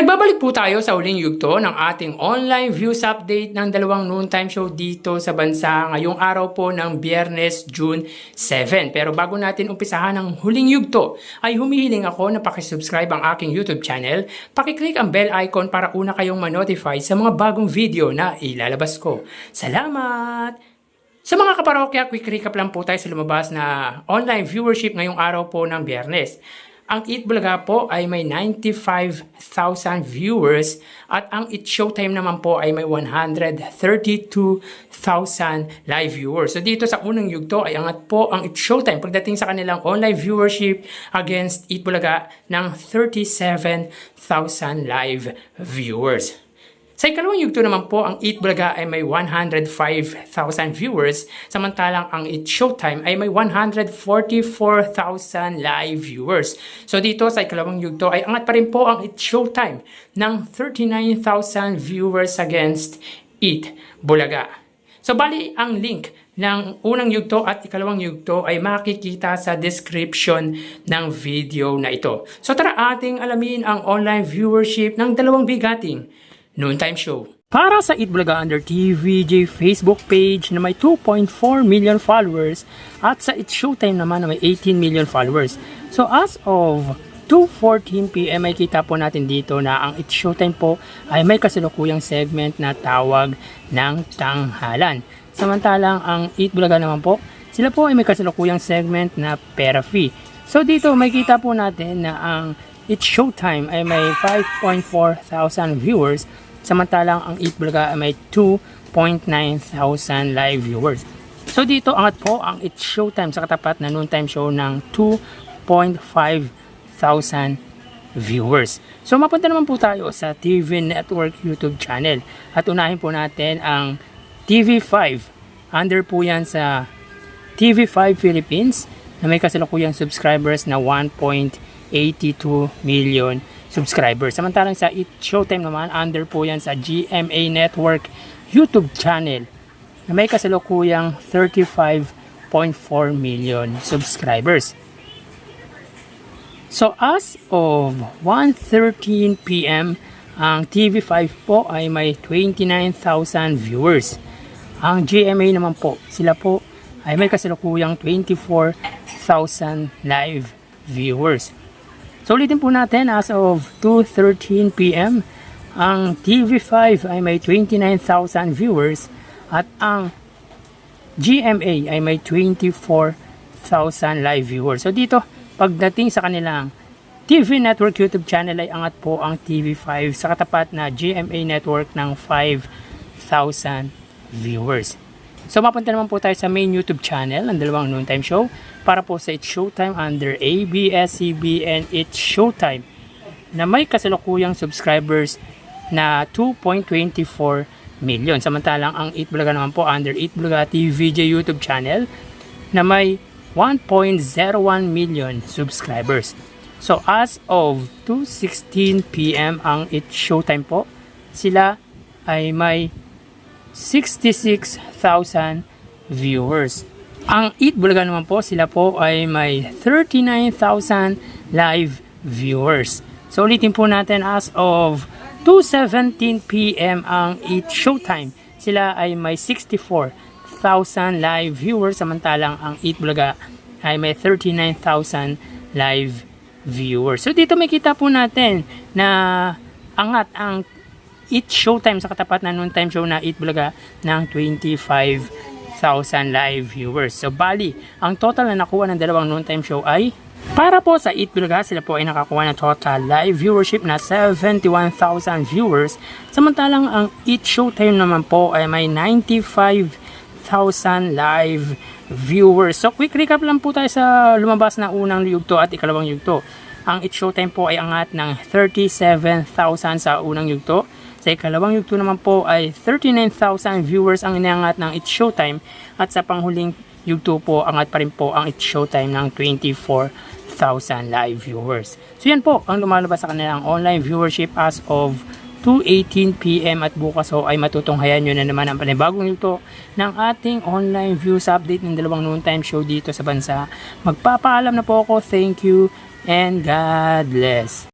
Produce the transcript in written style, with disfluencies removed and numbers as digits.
Nagbabalik po tayo sa huling yugto ng ating online views update ng dalawang noontime show dito sa bansa ngayong araw po ng Biyernes, June 7. Pero bago natin umpisahan ang huling yugto, ay humihiling ako na pakisubscribe ang aking YouTube channel, pakiclick ang bell icon para una kayong ma-notify sa mga bagong video na ilalabas ko. Salamat! Sa mga kaparokya, quick recap lang po tayo sa lumabas na online viewership ngayong araw po ng Biyernes. Ang Eat Bulaga po ay may 95,000 viewers at ang It Showtime naman po ay may 132,000 live viewers. So dito sa unang yugto ay angat po ang It Showtime pagdating sa kanilang online viewership against Eat Bulaga ng 37,000 live viewers. Sa ikalawang yugto naman po, ang Eat Bulaga ay may 105,000 viewers, samantalang ang It Showtime ay may 144,000 live viewers. So dito sa ikalawang yugto ay angat pa rin po ang It Showtime ng 39,000 viewers against Eat Bulaga. So bali ang link ng unang yugto at ikalawang yugto ay makikita sa description ng video na ito. So tara ating alamin ang online viewership ng dalawang bigating noontime show. Para sa Eat Bulaga Under TVJ Facebook page na may 2.4 million followers at sa It Showtime naman na may 18 million followers. So as of 2:14 PM ay kita po natin dito na ang It Showtime po ay may kasalukuyang segment na tawag ng tanghalan. Samantalang ang Eat Bulaga naman po, sila po ay may kasalukuyang segment na pera free. So dito may kita po natin na ang It Showtime ay may 5.4 thousand viewers, samantalang ang Eat Bulaga ay may 2.9 thousand live viewers. So dito angat po ang It Showtime sa katapat na noontime show ng 2.5 thousand viewers. So mapunta naman po tayo sa TV Network YouTube channel at unahin po natin ang TV5. Under po yan sa TV5 Philippines na may kasalukuyang subscribers na 1.82 million subscribers. Samantalang sa It Showtime naman, under po yan sa GMA Network YouTube channel na may kasalukuyang 35.4 million subscribers. So as of 1:13 PM, ang TV5 po ay may 29,000 viewers. Ang GMA naman po, sila po ay may kasalukuyang 24,000 live viewers. So ulitin po natin, as of 2:13 PM, ang TV5 ay may 29,000 viewers at ang GMA ay may 24,000 live viewers. So dito, pagdating sa kanilang TV Network YouTube channel ay angat po ang TV5 sa katapat na GMA Network ng 5,000 viewers. So mapunta naman po tayo sa main YouTube channel ng dalawang noontime show para po sa It Showtime under ABS-CBN It Showtime na may kasalukuyang subscribers na 2.24 million. Samantalang ang Eat Bulaga naman po under Eat Bulaga TVJ YouTube channel na may 1.01 million subscribers. So as of 2:16 PM ang It Showtime po, sila ay may 66,000 viewers. Ang Eat Bulaga naman po, sila po ay may 39,000 live viewers. So ulitin po natin, as of 2:17 PM ang Eat Showtime, sila ay may 64,000 live viewers, samantalang ang Eat Bulaga ay may 39,000 live viewers. So dito may kita po natin na angat ang It Showtime sa katapat na noontime show na Eat Bulaga ng 25,000 live viewers. So bali, ang total na nakuha ng dalawang noontime show ay, para po sa Eat Bulaga, sila po ay nakakuha ng total live viewership na 71,000 viewers, samantalang ang Eat Showtime naman po ay may 95,000 live viewers. So quick recap lang po tayo sa lumabas na unang yugto at ikalawang yugto. Ang It Showtime po ay angat ng 37,000 sa unang yugto. Sa ikalawang yugto naman po ay 39,000 viewers ang iniangat ng It Showtime, at sa panghuling yugto po angat pa rin po ang It Showtime ng 24,000 live viewers. So yan po ang lumalabas sa kanilang online viewership as of 2:18 PM at bukas ay matutunghayan nyo na naman ang panibagong yugto ng ating online views update ng dalawang noontime show dito sa bansa. Magpapaalam na po ako. Thank you and God bless.